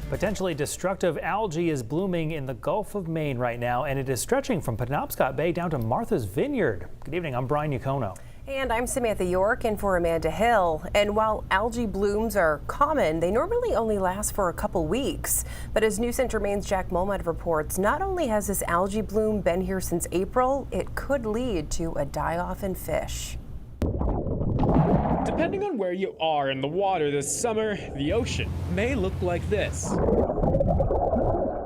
Potentially destructive algae is blooming in the Gulf of Maine right now, and it is stretching from Penobscot Bay down to Martha's Vineyard. Good evening, I'm Brian Yacono. And I'm Samantha York in for Amanda Hill. And while algae blooms are common, they normally only last for a couple weeks. But as News Center Maine's Jack Mulmud reports, not only has this algae bloom been here since April, it could lead to a die-off in fish. Depending on where you are in the water this summer, the ocean may look like this.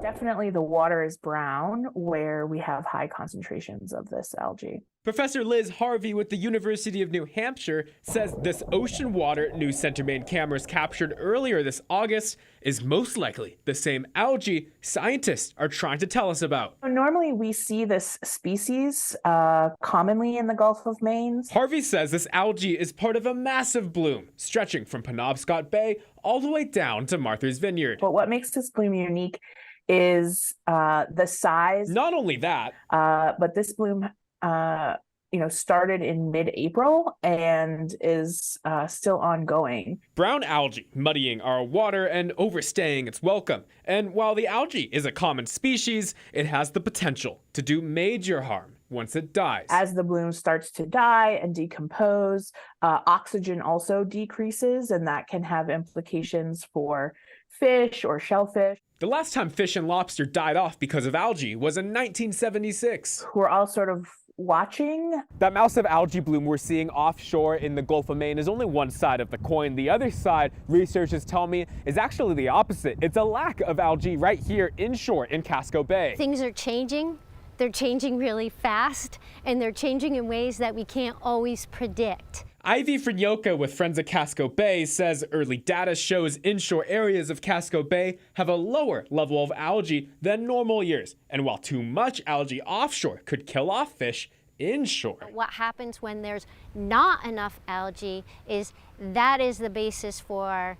Definitely the water is brown where we have high concentrations of this algae. Professor Liz Harvey with the University of New Hampshire says this ocean water News Center Maine cameras captured earlier this August is most likely the same algae scientists are trying to tell us about. Normally we see this species commonly in the Gulf of Maine. Harvey says this algae is part of a massive bloom stretching from Penobscot Bay all the way down to Martha's Vineyard. But what makes this bloom unique is the size. Not only that, but this bloom started in mid-April and is still ongoing. Brown algae muddying our water and overstaying its welcome. And while the algae is a common species, it has the potential to do major harm once it dies. As the bloom starts to die and decompose, oxygen also decreases, and that can have implications for fish or shellfish. The last time fish and lobster died off because of algae was in 1976. We're all sort of watching. That massive algae bloom we're seeing offshore in the Gulf of Maine is only one side of the coin. The other side, researchers tell me, is actually the opposite. It's a lack of algae right here inshore in Casco Bay. Things are changing. They're changing really fast, and they're changing in ways that we can't always predict. Ivy Frynioka with Friends of Casco Bay says early data shows inshore areas of Casco Bay have a lower level of algae than normal years. And while too much algae offshore could kill off fish inshore. What happens when there's not enough algae is the basis for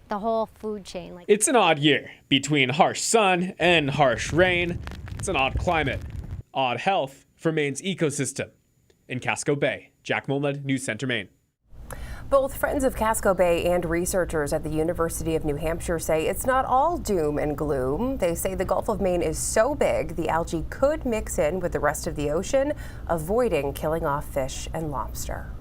the whole food chain. It's an odd year between harsh sun and harsh rain. It's an odd climate, odd health for Maine's ecosystem. In Casco Bay, Jack Mulmud, News Center Maine. Both Friends of Casco Bay and researchers at the University of New Hampshire say it's not all doom and gloom. They say the Gulf of Maine is so big, the algae could mix in with the rest of the ocean, avoiding killing off fish and lobster.